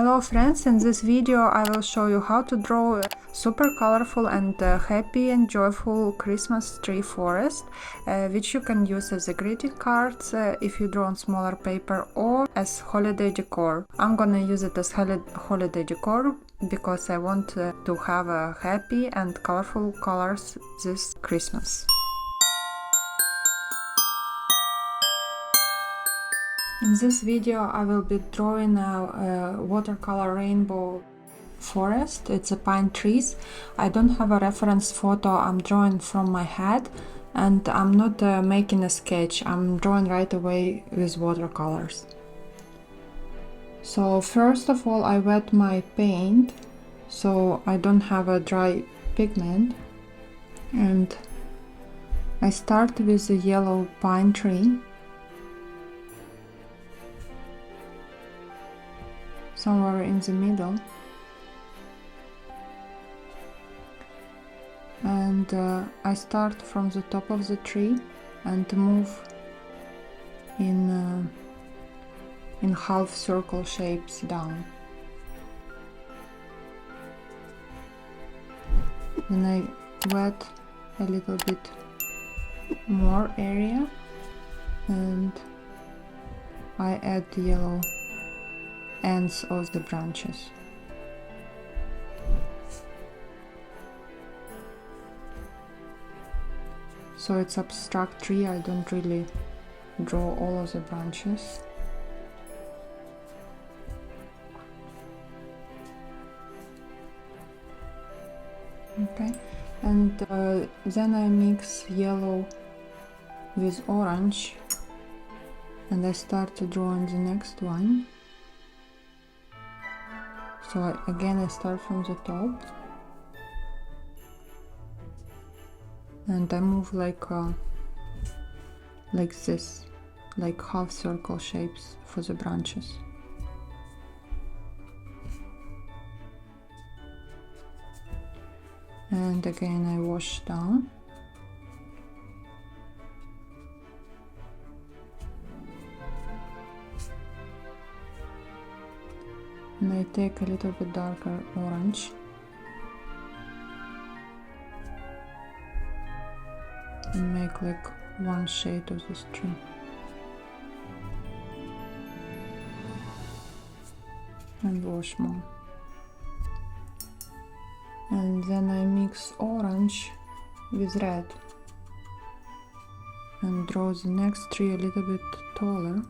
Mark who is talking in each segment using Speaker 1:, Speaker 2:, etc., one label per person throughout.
Speaker 1: Hello friends, in this video I will show you how to draw a super colorful and happy and joyful Christmas tree forest, which you can use as a greeting cards if you draw on smaller paper or as holiday decor. I'm gonna use it as holiday decor because I want to have a happy and colorful colors this Christmas. In this video I will be drawing a watercolor rainbow forest. It's a pine trees. I don't have a reference photo. I'm drawing from my head and I'm not making a sketch. I'm drawing right away with watercolors. So first of all I wet my paint so I don't have a dry pigment, and I start with a yellow pine tree. Somewhere in the middle, and I start from the top of the tree and move in half circle shapes down. Then I wet a little bit more area and I add the yellow ends of the branches. So it's abstract tree, I don't really draw all of the branches. Okay, and then I mix yellow with orange and I start to draw on the next one. So again I start from the top and I move like this, like half circle shapes for the branches. And again I wash down. And I take a little bit darker orange and make like one shade of this tree. And wash more. And then I mix orange with red and draw the next tree a little bit taller.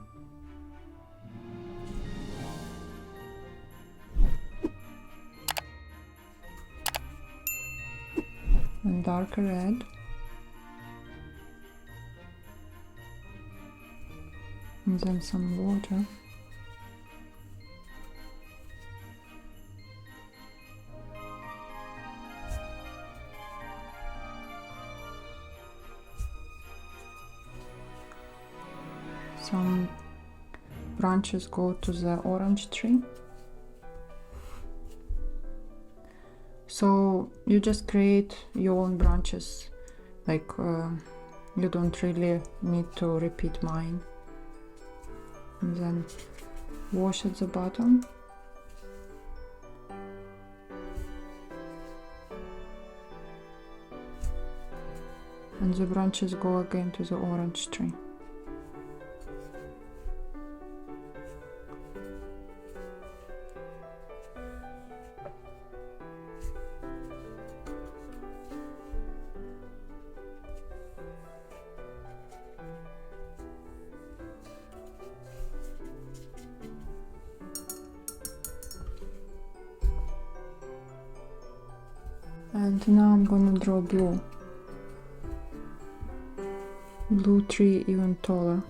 Speaker 1: And darker red, and then some water, some branches go to the orange tree. So you just create your own branches, like you don't really need to repeat mine. And then wash at the bottom. And the branches go again to the orange tree. And now I'm gonna draw blue tree even taller.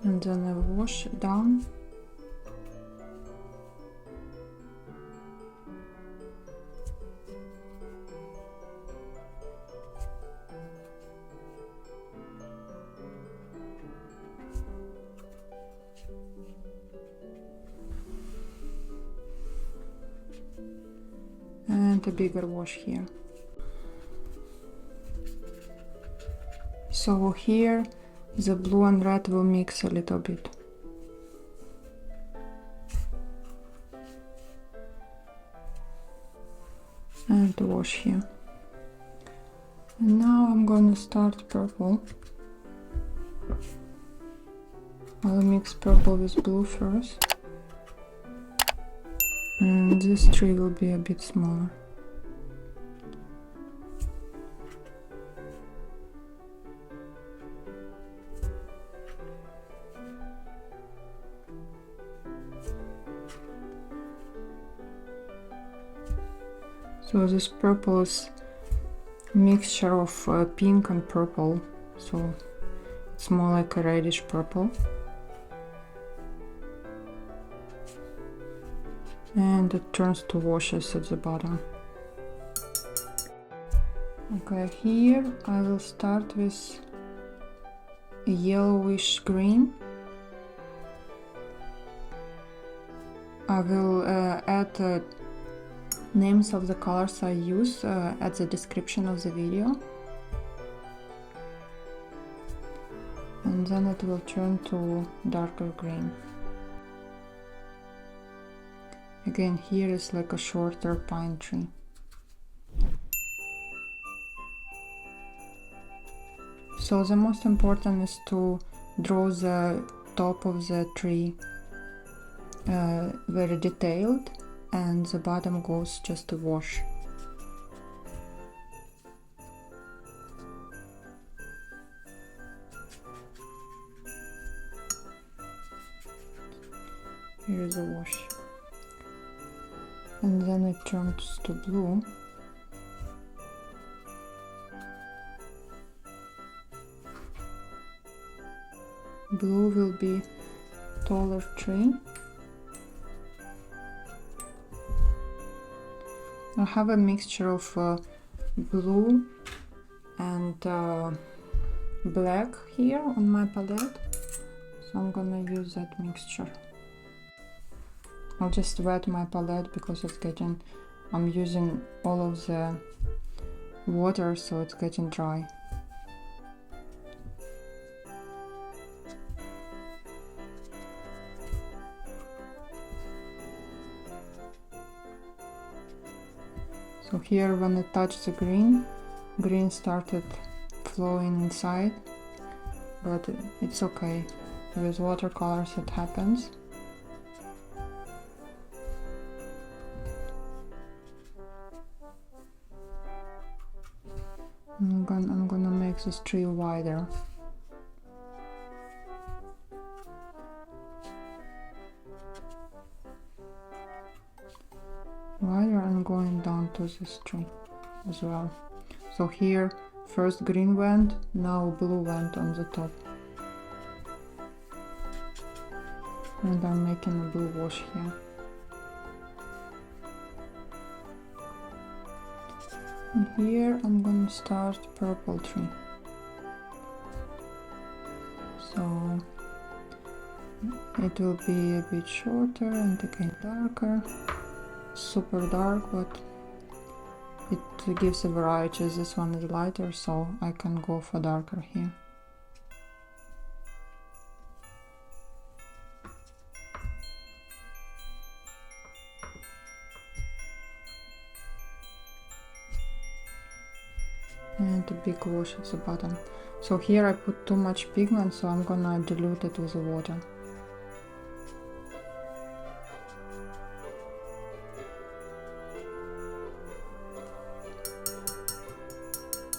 Speaker 1: And then I wash down. and a bigger wash here. So here the blue and red will mix a little bit. And wash here. And now I'm gonna start purple. I'll mix purple with blue first. And this tree will be a bit smaller. So this purple is mixture of pink and purple, so it's more like a reddish purple. And it turns to washes at the bottom. Okay, here I will start with a yellowish green. I will add names of the colors I use at the description of the video. And then it will turn to darker green. Again, here is like a shorter pine tree. So the most important is to draw the top of the tree very detailed, and the bottom goes just a wash. Here is a wash. And then it turns to blue. Blue will be taller tree. I have a mixture of blue and black here on my palette, so I'm gonna use that mixture. I'll just wet my palette because it's getting, I'm using all of the water, so it's getting dry. So here when I touched the green, green started flowing inside, but it's okay. With watercolors it happens. I'm gonna make this tree wider. Wider and going down to this tree as well. So here first green went, now blue went on the top. And I'm making a blue wash here. And here I'm gonna start purple tree. So it will be a bit shorter and again darker. Super dark, but it gives a variety. This one is lighter, so I can go for darker here. And a big wash at the bottom. So here I put too much pigment, so I'm gonna dilute it with the water.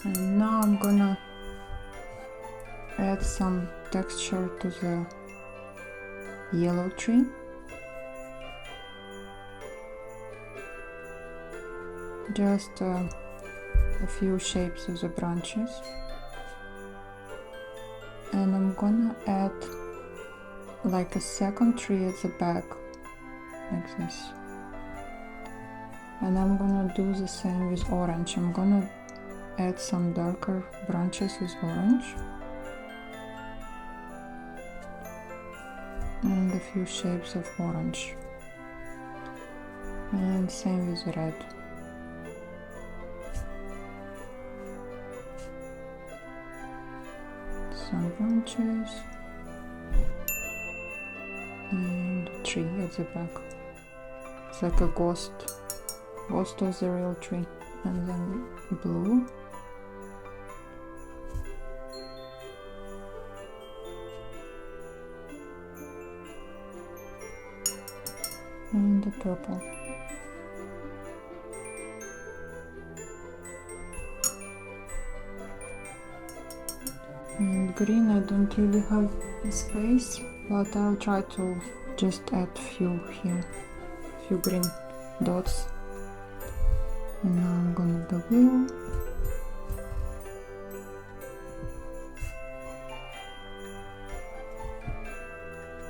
Speaker 1: And now I'm gonna add some texture to the yellow tree. Just a few shapes of the branches. And I'm gonna add like a second tree at the back, like this. And I'm gonna do the same with orange. I'm gonna add some darker branches with orange. And a few shapes of orange. And same with red. some branches and a tree at the back. It's like a ghost of the real tree. And then blue. And the purple. And green, I don't really have space, but I'll try to just add few here, few green dots. And now I'm gonna do blue.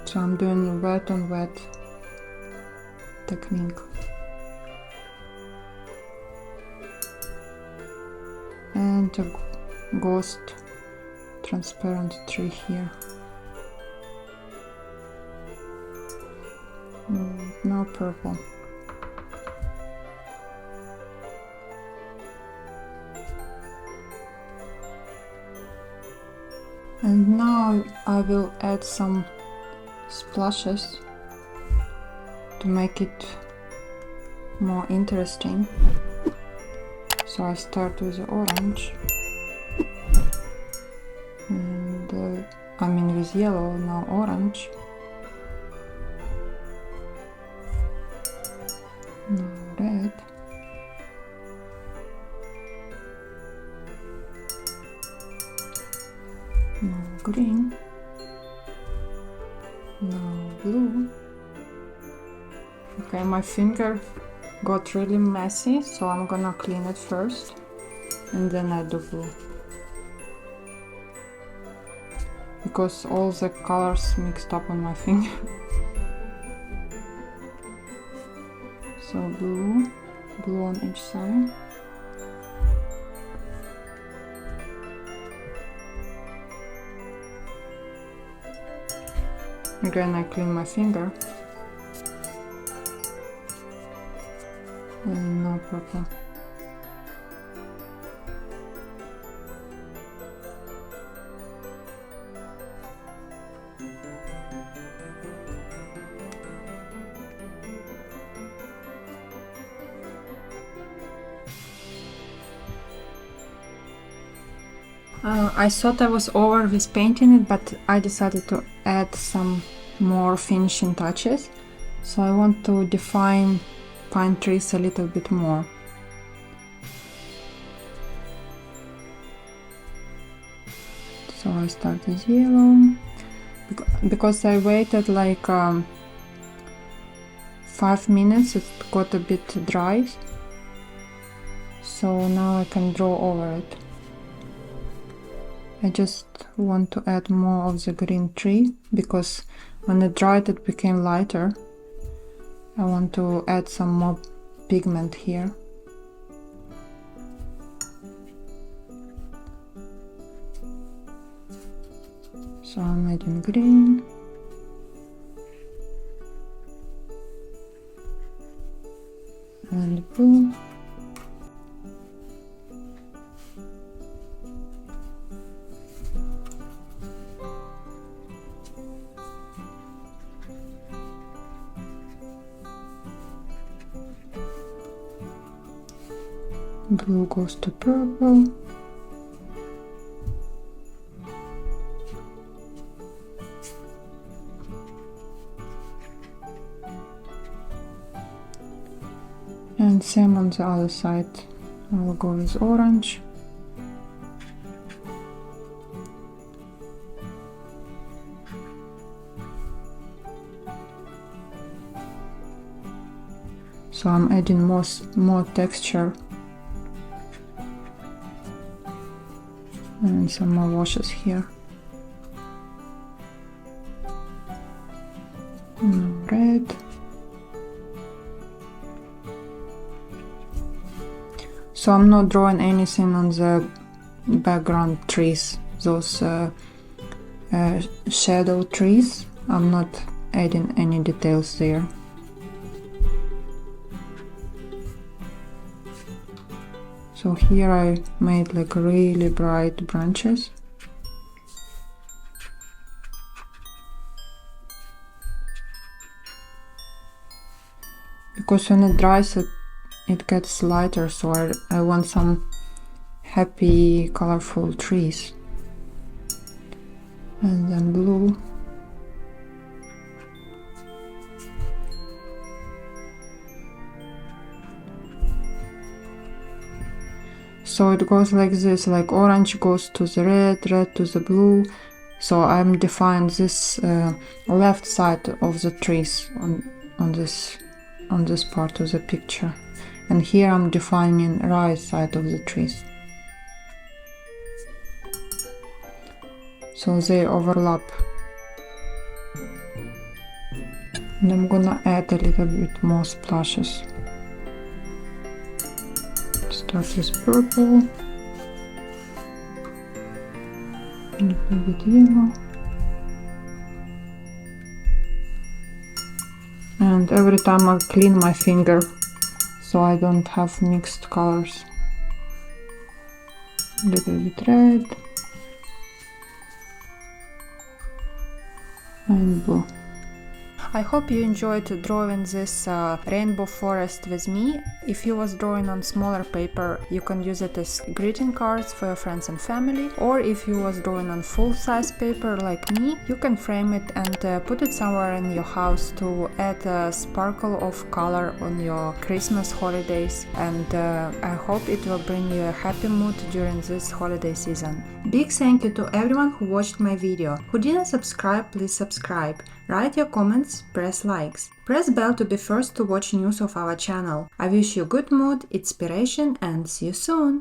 Speaker 1: So I'm doing wet on wet technique. And a ghost transparent tree here. Now purple. And now I will add some splashes to make it more interesting. So I start with the orange, and I mean with yellow, now orange, now red, now green, now blue. Okay, my finger got really messy, so I'm gonna clean it first and then I do blue, because all the colors mixed up on my finger. So blue on each side. Again, I clean my finger. And now purple. I thought I was over with painting it, but I decided to add some more finishing touches. So I want to define pine trees a little bit more. So I start with yellow, because I waited like 5 minutes, it got a bit dry, so now I can draw over it. I just want to add more of the green tree, because when it dried it became lighter. I want to add some more pigment here. So I'm adding green. And blue. Blue goes to purple. And same on the other side. I will go with orange. So I'm adding more texture. And some more washes here. Red. So I'm not drawing anything on the background trees, those shadow trees. I'm not adding any details there. So here I made like really bright branches, because when it dries it gets lighter, so I want some happy colorful trees. And then blue. So it goes like this, like orange goes to the red, red to the blue. So I'm defining this left side of the trees on this part of the picture, and here I'm defining right side of the trees. So they overlap. And I'm gonna add a little bit more splashes. Start with purple, a little bit yellow, and every time I clean my finger so I don't have mixed colors. A little bit red and blue. I hope you enjoyed drawing this rainbow forest with me. If you was drawing on smaller paper, you can use it as greeting cards for your friends and family, or if you was drawing on full-size paper like me, you can frame it and put it somewhere in your house to add a sparkle of color on your Christmas holidays, and I hope it will bring you a happy mood during this holiday season. Big thank you to everyone who watched my video. Who didn't subscribe, please subscribe. Write your comments, press likes. Press bell to be first to watch news of our channel. I wish you good mood, inspiration, and see you soon!